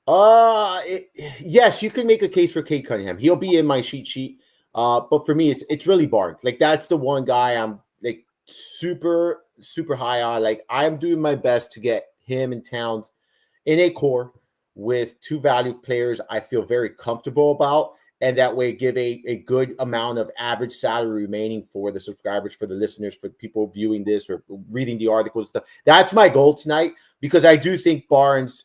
Yes, you can make a case for Cade Cunningham. He'll be in my cheat sheet. But for me, it's really Barnes. Like, that's the one guy I'm like super, super high on. Like, I'm doing my best to get him and Towns in a core with two value players I feel very comfortable about. and that way give a good amount of average salary remaining for the subscribers, for the listeners, for people viewing this or reading the articles. Stuff. That's my goal tonight, because I do think Barnes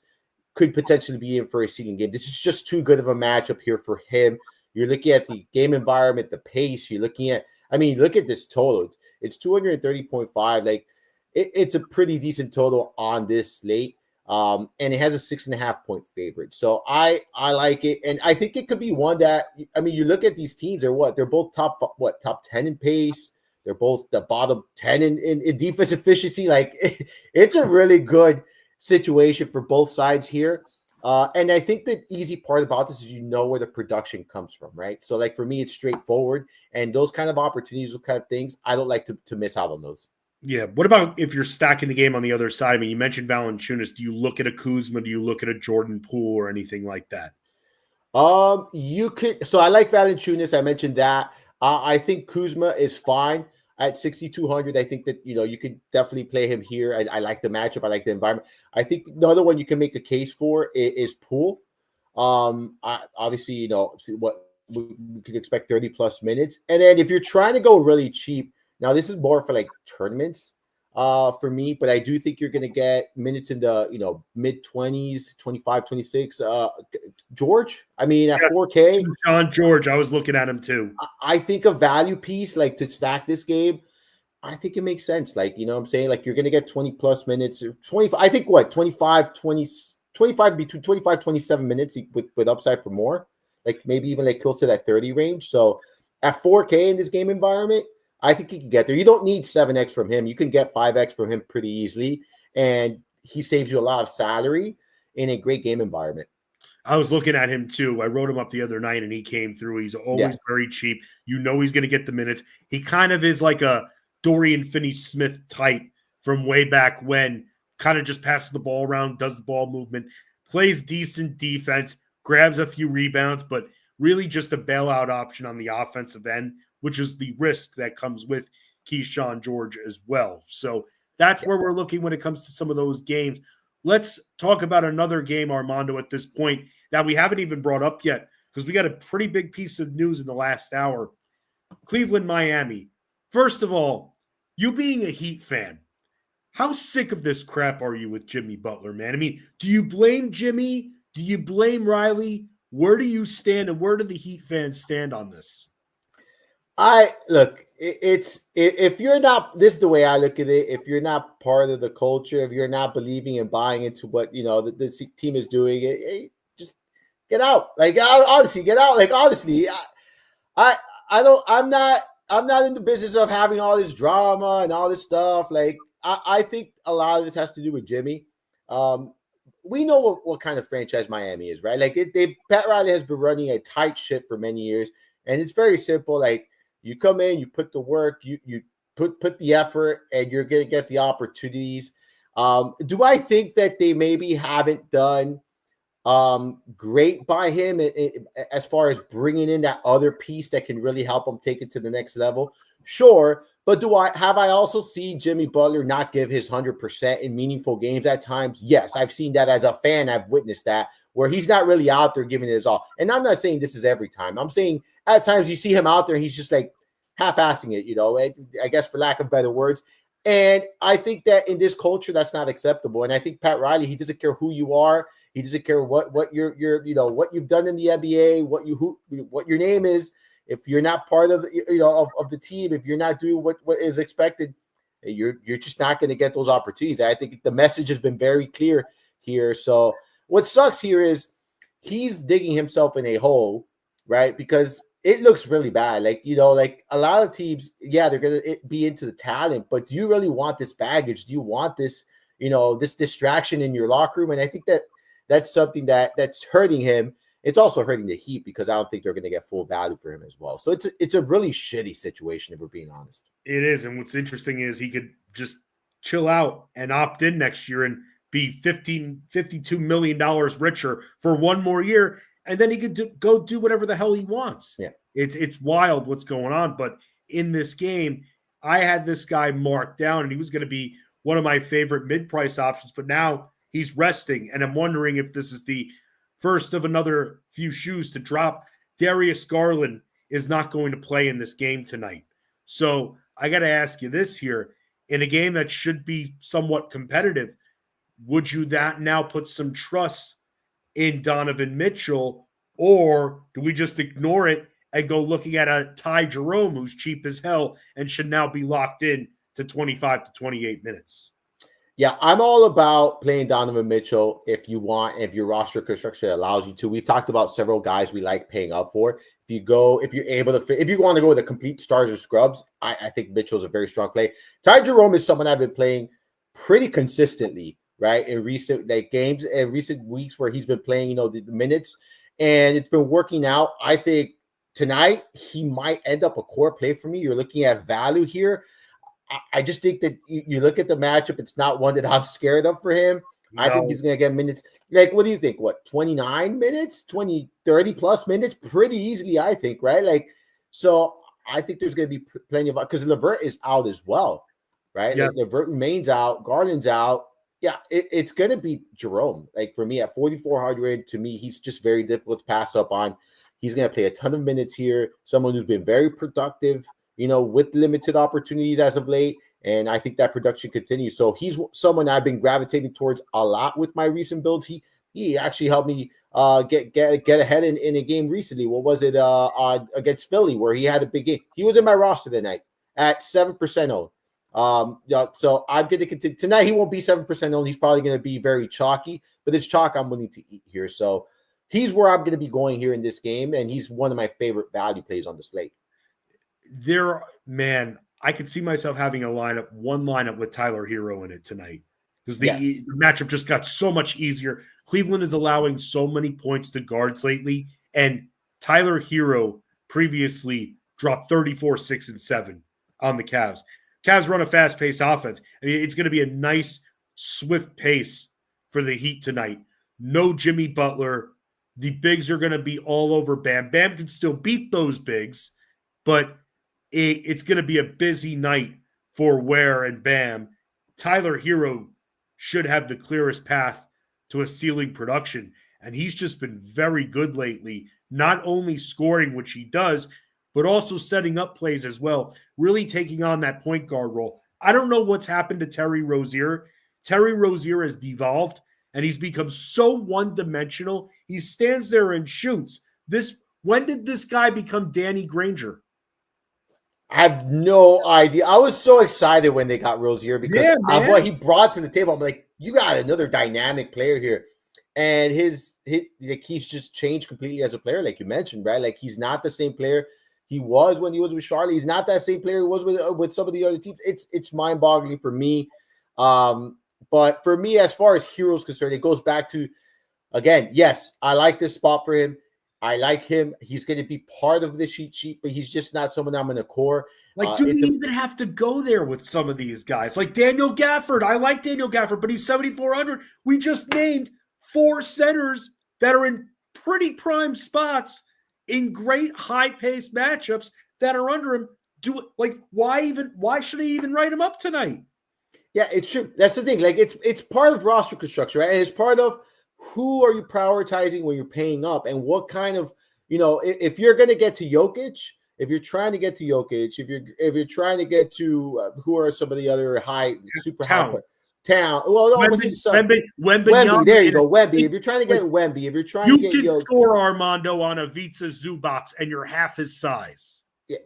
could potentially be in for a seeding game. This is just too good of a matchup here for him. You're looking at the game environment, the pace. You're looking at, look at this total. It's 230.5. Like, it's a pretty decent total on this slate. And it has a 6.5 point favorite. So I like it. And I think it could be one that, you look at these teams, they're both top 10 in pace. They're both the bottom 10 in defense efficiency. Like, it's a really good situation for both sides here. And I think the easy part about this is where the production comes from, right? So, like, for me, it's straightforward. And those kind of opportunities, those kind of things, I don't like to miss out on those. Yeah. What about if you're stacking the game on the other side? You mentioned Valanciunas. Do you look at a Kuzma? Do you look at a Jordan Poole or anything like that? You could. So I like Valanciunas. I mentioned that. I think Kuzma is fine at 6,200. I think that, you could definitely play him here. I like the matchup. I like the environment. I think another one you can make a case for is Poole. Obviously, what we could expect 30 plus minutes. And then if you're trying to go really cheap, now this is more for like tournaments for me, but I do think you're going to get minutes in the, mid 20s, 25, 26. George, at 4K. John George, I was looking at him too. I think a value piece, like, to stack this game, I think it makes sense. Like, what I'm saying? Like, you're going to get 20 plus minutes, 25, I think 25, between 25, 27 minutes with upside for more, like maybe even like close to that 30 range. So at 4K in this game environment, I think he can get there. You don't need 7x from him. You can get 5x from him pretty easily. And he saves you a lot of salary in a great game environment. I was looking at him too. I wrote him up the other night and he came through. He's always very cheap. He's going to get the minutes. He kind of is like a Dorian Finney-Smith type from way back when, kind of just passes the ball around, does the ball movement, plays decent defense, grabs a few rebounds, but really just a bailout option on the offensive end, which is the risk that comes with Keyshawn George as well. So that's where we're looking when it comes to some of those games. Let's talk about another game, Armando, at this point that we haven't even brought up yet, because we got a pretty big piece of news in the last hour. Cleveland, Miami. First of all, you being a Heat fan, how sick of this crap are you with Jimmy Butler, man? Do you blame Jimmy? Do you blame Riley? Where do you stand, and where do the Heat fans stand on this? If you're not, this is the way I look at it. If you're not part of the culture, if you're not believing and buying into what, the team is doing, just get out. Like, honestly, get out. Like, honestly, I'm not in the business of having all this drama and all this stuff. Like, I think a lot of this has to do with Jimmy. We know what kind of franchise Miami is, right? Like, Pat Riley has been running a tight ship for many years, and it's very simple. Like, you come in, you put the work, you put the effort, and you're going to get the opportunities. Do I think that they maybe haven't done great by him as far as bringing in that other piece that can really help him take it to the next level? Sure. But have I also seen Jimmy Butler not give his 100% in meaningful games at times? Yes, I've seen that as a fan. I've witnessed that, where he's not really out there giving it his all. And I'm not saying this is every time. I'm saying at times you see him out there and he's just like half-assing it, I guess, for lack of better words. And I think that in this culture, that's not acceptable. And I think Pat Riley, he doesn't care who you are. He doesn't care what you're what you've done in the NBA, what your name is. If you're not part of of the team, if you're not doing what is expected, you're just not going to get those opportunities. I think the message has been very clear here. So what sucks here is he's digging himself in a hole, right? Because it looks really bad. Like, like a lot of teams, they're going to be into the talent, but do you really want this baggage? Do you want this, this distraction in your locker room? And I think that's something that's hurting him. It's also hurting the Heat because I don't think they're going to get full value for him as well. So it's a really shitty situation, if we're being honest. It is. And what's interesting is he could just chill out and opt in next year and be $52 million richer for one more year. And then he could go do whatever the hell he wants. Yeah. It's wild what's going on. But in this game, I had this guy marked down and he was going to be one of my favorite mid-price options, but now he's resting. And I'm wondering if this is the first of another few shoes to drop. Darius Garland is not going to play in this game tonight. So I got to ask you this here. In a game that should be somewhat competitive, would you now put some trust in Donovan Mitchell, or do we just ignore it and go looking at a Ty Jerome who's cheap as hell and should now be locked in to 25 to 28 minutes? Yeah, I'm all about playing Donovan Mitchell if you want, if your roster construction allows you to. We've talked about several guys we like paying up for. If you want to go with a complete stars or scrubs, I think Mitchell's a very strong play. Ty Jerome is someone I've been playing pretty consistently, right? In recent games and recent weeks where he's been playing, the minutes, and it's been working out. I think tonight he might end up a core play for me. You're looking at value here. I just think that you look at the matchup, it's not one that I'm scared of for him. No. I think he's going to get minutes. What do you think? 29 minutes, 30 plus minutes? Pretty easily, I think, right? So I think there's going to be plenty of, because LeVert is out as well, right? Yeah. LeVert remains out. Garland's out. Yeah, it's going to be Jerome. For me, at 4,400, to me, he's just very difficult to pass up on. He's going to play a ton of minutes here. Someone who's been very productive, with limited opportunities as of late. And I think that production continues. So he's someone I've been gravitating towards a lot with my recent builds. He actually helped me get ahead in a game recently. What was it against Philly where he had a big game? He was in my roster that night at 7% owned. So I'm going to continue. Tonight he won't be 7% owned. He's probably going to be very chalky, but it's chalk I'm willing to eat here. So he's where I'm going to be going here in this game, and he's one of my favorite value plays on the slate. I could see myself having one lineup with Tyler Herro in it tonight because the matchup just got so much easier. Cleveland is allowing so many points to guards lately, and Tyler Herro previously dropped 34, 6, and 7 on the Cavs. Cavs run a fast-paced offense. It's going to be a nice, swift pace for the Heat tonight. No Jimmy Butler. The bigs are going to be all over Bam. Bam can still beat those bigs, but it's going to be a busy night for Ware and Bam. Tyler Herro should have the clearest path to a ceiling production, and he's just been very good lately, not only scoring, which he does, but also setting up plays as well, really taking on that point guard role. I don't know what's happened to Terry Rozier. Terry Rozier has devolved, and he's become so one-dimensional. He stands there and shoots. When did this guy become Danny Granger? I have no idea. I was so excited when they got Rozier because of what he brought to the table. I'm like, you got another dynamic player here. And he's just changed completely as a player, like you mentioned, right? He's not the same player he was when he was with Charlotte. He's not that same player he was with some of the other teams. It's mind-boggling for me. But for me, as far as Herro's concerned, it goes back to, again, yes, I like this spot for him. I like him. He's going to be part of the cheat sheet, but he's just not someone I'm going to core. Do we even have to go there with some of these guys? Daniel Gafford. I like Daniel Gafford, but he's 7,400. We just named 4 centers that are in pretty prime spots in great high-paced matchups that are under him. Why should I even write him up tonight? Yeah, it's true. That's the thing. It's part of roster construction, right? And it's part of who are you prioritizing when you're paying up, and what kind of, if you're going to get to Jokic, if you're trying to get to Jokic, if you're trying to get to who are some of the other super high town. Well, no, Wemby. There you go, Wemby. If you're trying to get Wemby, if you're trying to get you can score Armando on a Vitsa Zubox, and you're half his size. Yeah.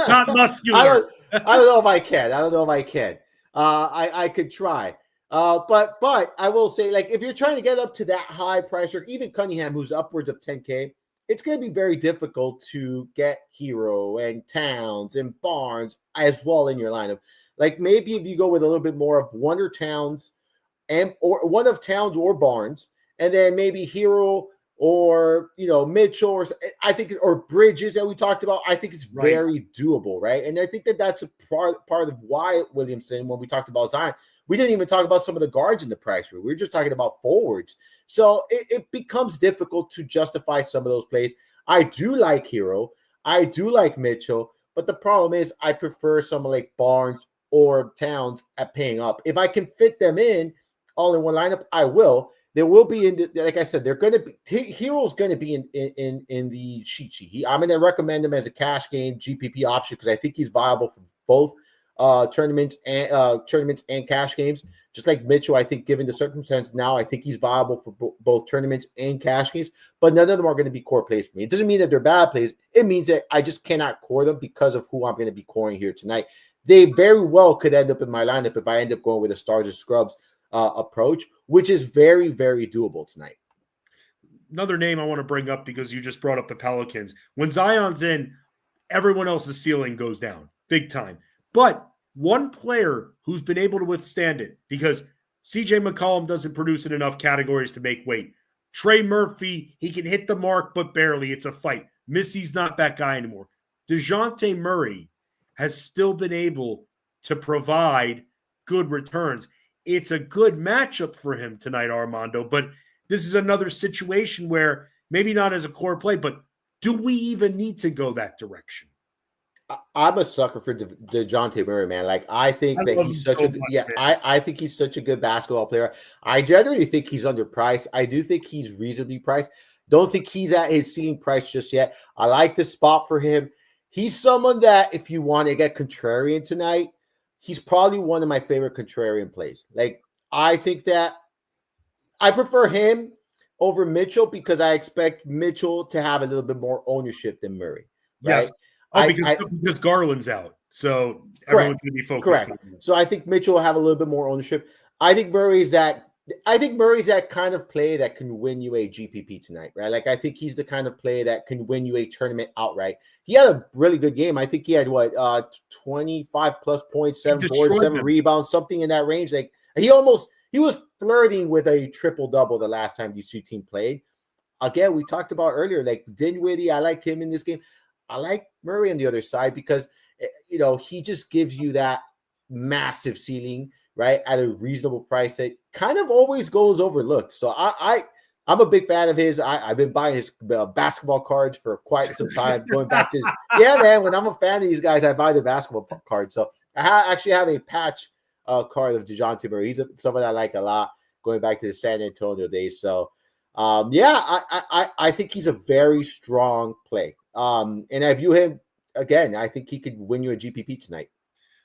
Not muscular. I don't know if I can. I could try. But I will say, if you're trying to get up to that high price, or even Cunningham, who's upwards of 10K, it's going to be very difficult to get Herro and Towns and Barnes as well in your lineup. Maybe if you go with a little bit more of one of Towns or Barnes, and then maybe Herro or Mitchell or Bridges that we talked about, I think it's very doable, right? And I think that's a part of why Williamson, when we talked about Zion, we didn't even talk about some of the guards in the price. We were just talking about forwards. So it becomes difficult to justify some of those plays. I do like Herro. I do like Mitchell. But the problem is I prefer someone like Barnes or Towns at paying up. If I can fit them in all in one lineup, I will. They will be in the, like I said, they're going to be Herro's going to be in the cheat sheet. I'm going to recommend him as a cash game GPP option because I think he's viable for both tournaments and cash games. Just like Mitchell, I think given the circumstance now, I think he's viable for both tournaments and cash games. But none of them are going to be core plays for me. It doesn't mean that they're bad plays. It means that I just cannot core them because of who I'm going to be coring here tonight. They very well could end up in my lineup if I end up going with a stars or scrubs approach, which is very, very doable tonight. Another name I want to bring up because you just brought up the Pelicans. When Zion's in, everyone else's ceiling goes down big time. But one player who's been able to withstand it because CJ McCollum doesn't produce in enough categories to make weight. Trey Murphy, he can hit the mark, but barely. It's a fight. Missy's not that guy anymore. DeJounte Murray has still been able to provide good returns. It's a good matchup for him tonight, Armando, but this is another situation where maybe not as a core play, but do we even need to go that direction? I'm a sucker for DeJounte Murray, man. Like, I think that he's such I think he's such a good basketball player. I generally think he's underpriced. I do think he's reasonably priced. Don't think he's at his ceiling price just yet. I like the spot for him. He's someone that if you want to get contrarian tonight, he's probably one of my favorite contrarian plays. Like, I think that I prefer him over Mitchell because I expect Mitchell to have a little bit more ownership than Murray. Right? Yes. Because Garland's out. So everyone's going to be focused. Correct. So I think Mitchell will have a little bit more ownership. I think Murray's that kind of play that can win you a GPP tonight, right? Like, I think he's the kind of play that can win you a tournament outright. He had a really good game. I think he had 25 plus points, 7 boards, 7 rebounds, something in that range. Like, he was flirting with a triple-double the last time these two teams played. Again, we talked about earlier, like Dinwiddie, I like him in this game. I like Murray on the other side because, he just gives you that massive ceiling, right, at a reasonable price that kind of always goes overlooked. So I'm a big fan of his. I've been buying his basketball cards for quite some time, going back to his – yeah, man, when I'm a fan of these guys, I buy their basketball cards. So I actually have a patch card of DeJounte Murray. He's someone I like a lot, going back to the San Antonio days. So, I think he's a very strong play. And I view him, again, I think he could win you a GPP tonight.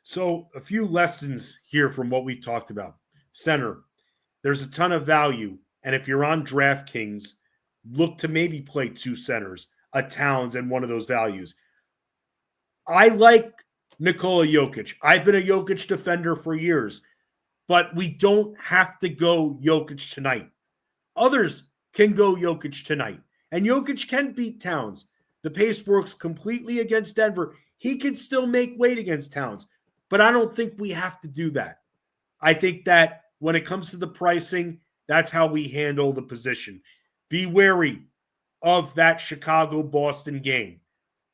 So a few lessons here from what we talked about. Center, there's a ton of value. And if you're on DraftKings, look to maybe play 2 centers, a Towns and one of those values. I like Nikola Jokic. I've been a Jokic defender for years, but we don't have to go Jokic tonight. Others can go Jokic tonight. And Jokic can beat Towns. The pace works completely against Denver. He can still make weight against Towns, but I don't think we have to do that. I think that when it comes to the pricing, that's how we handle the position. Be wary of that Chicago-Boston game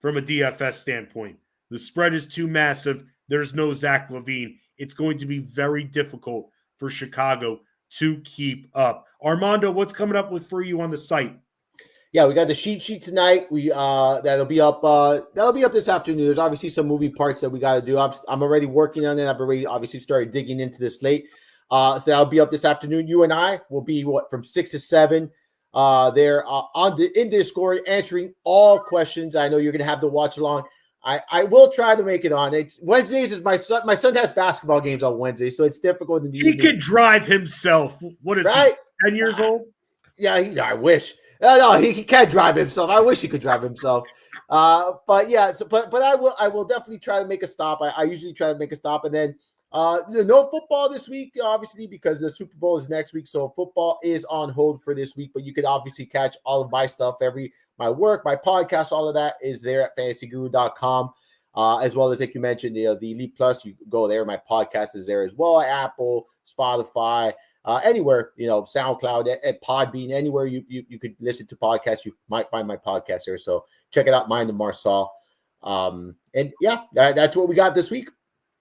from a DFS standpoint. The spread is too massive. There's no Zach LaVine. It's going to be very difficult for Chicago to keep up. Armando, what's coming up for you on the site? Yeah, we got the sheet tonight. We that'll be up this afternoon. There's obviously some moving parts that we got to do. I'm already working on it. I've already obviously started digging into the slate. So that'll be up this afternoon. You and I will be from 6 to 7 there in Discord answering all questions. I know you're gonna have to watch along. I will try to make it on. It's Wednesdays is my son. My son has basketball games on Wednesday, so it's difficult. He could drive himself. What is he? 10 years old? Yeah, I wish. No, he can't drive himself. I wish he could drive himself. But yeah, but I will definitely try to make a stop. I usually try to make a stop, and then no football this week, obviously, because the Super Bowl is next week. So football is on hold for this week. But you could obviously catch all of my stuff, my work, my podcast, all of that is there at fantasyguru.com. As well as, like you mentioned, the Elite Plus, you go there. My podcast is there as well. Apple, Spotify. Anywhere, SoundCloud, at Podbean, anywhere you could listen to podcasts, you might find my podcast there. So check it out, Amando Marsal. And yeah, that's what we got this week.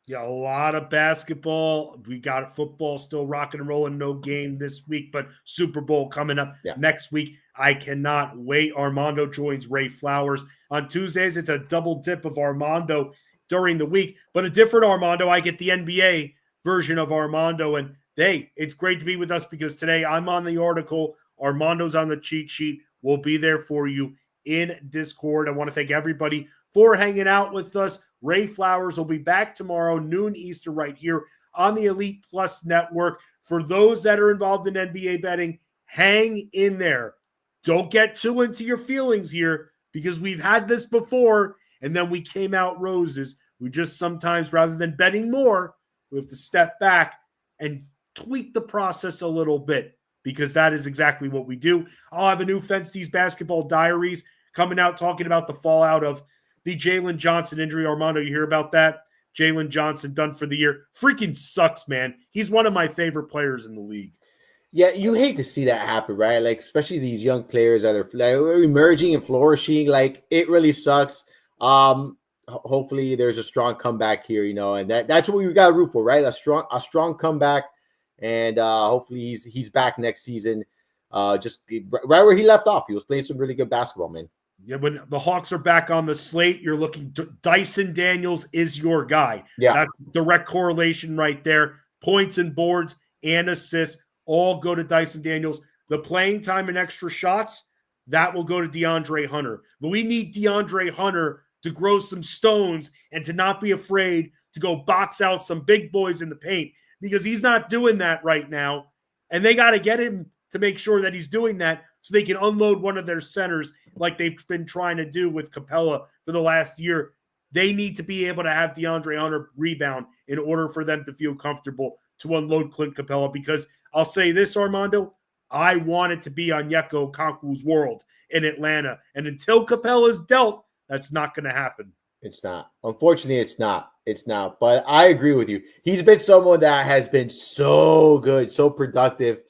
Yeah, a lot of basketball. We got football still rocking and rolling. No game this week, but Super Bowl coming up next week. I cannot wait. Armando joins Ray Flowers on Tuesdays. It's a double dip of Armando during the week, but a different Armando. I get the NBA version of Armando, and hey, it's great to be with us because today I'm on the article. Armando's on the cheat sheet. We'll be there for you in Discord. I want to thank everybody for hanging out with us. Ray Flowers will be back tomorrow, noon Eastern, right here on the Elite Plus Network. For those that are involved in NBA betting, hang in there. Don't get too into your feelings here because we've had this before and then we came out roses. We just sometimes, rather than betting more, we have to step back and tweak the process a little bit because that is exactly what we do. I'll have a new Fensty's Basketball Diaries coming out talking about the fallout of the Jalen Johnson injury. Armando, you hear about that? Jalen Johnson done for the year. Freaking sucks, man. He's one of my favorite players in the league. Yeah, you hate to see that happen, right? Like, especially these young players that are like emerging and flourishing. Like, it really sucks. Hopefully there's a strong comeback here, and that's what we got to root for, right? A strong comeback. And hopefully he's back next season. Just right where he left off. He was playing some really good basketball, man. Yeah, when the Hawks are back on the slate, you're looking Dyson Daniels is your guy. Yeah. That's direct correlation right there. Points and boards and assists all go to Dyson Daniels. The playing time and extra shots, that will go to DeAndre Hunter. But we need DeAndre Hunter to grow some stones and to not be afraid to go box out some big boys in the paint because he's not doing that right now. And they got to get him to make sure that he's doing that so they can unload one of their centers like they've been trying to do with Capella for the last year. They need to be able to have DeAndre Hunter rebound in order for them to feel comfortable to unload Clint Capella because I'll say this, Armando, I want it to be on Yeko Konku's world in Atlanta. And until Capella's dealt, that's not going to happen. It's not. Unfortunately, it's not. It's not. But I agree with you. He's been someone that has been so good, so productive.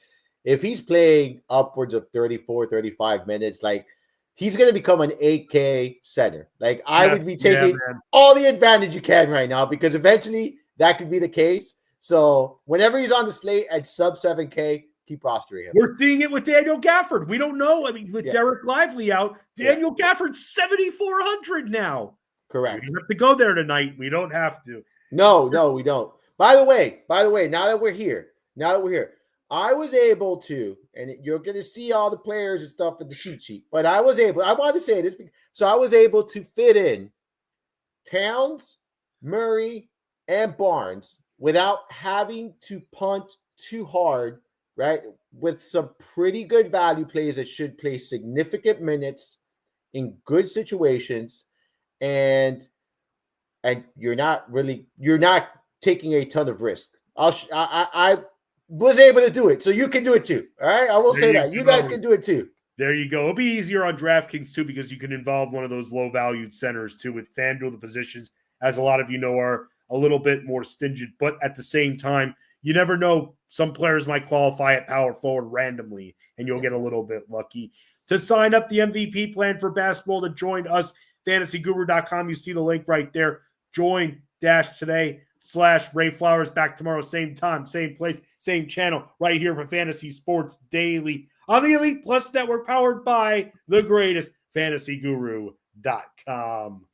If he's playing upwards of 34, 35 minutes, like he's going to become an 8K center. Like I would be taking all the advantage you can right now because eventually that could be the case. So whenever he's on the slate at sub 7K, keep rostering him. We're seeing it with Daniel Gafford. We don't know. I mean, with Derek Lively out, Daniel Gafford's 7,400 now. Correct. We don't have to go there tonight. We don't have to. No, we don't. By the way, now that we're here, I was able to, and you're going to see all the players and stuff in the cheat sheet, but I wanted to say this, so I was able to fit in Towns, Murray, and Barnes without having to punt too hard, right? With some pretty good value plays that should play significant minutes in good situations, and you're not taking a ton of risk. I was able to do it, so you can do it too. All right, I will say that you guys can do it too. There you go. It'll be easier on DraftKings too because you can involve one of those low-valued centers too. With FanDuel, the positions, as a lot of you know, are a little bit more stingent, but at the same time, you never know. Some players might qualify at power forward randomly, and you'll get a little bit lucky. To sign up the MVP plan for basketball to join us, fantasyguru.com. You see the link right there. Join today/Ray Flowers. Back tomorrow, same time, same place, same channel, right here for Fantasy Sports Daily on the Elite Plus Network, powered by the greatest fantasyguru.com.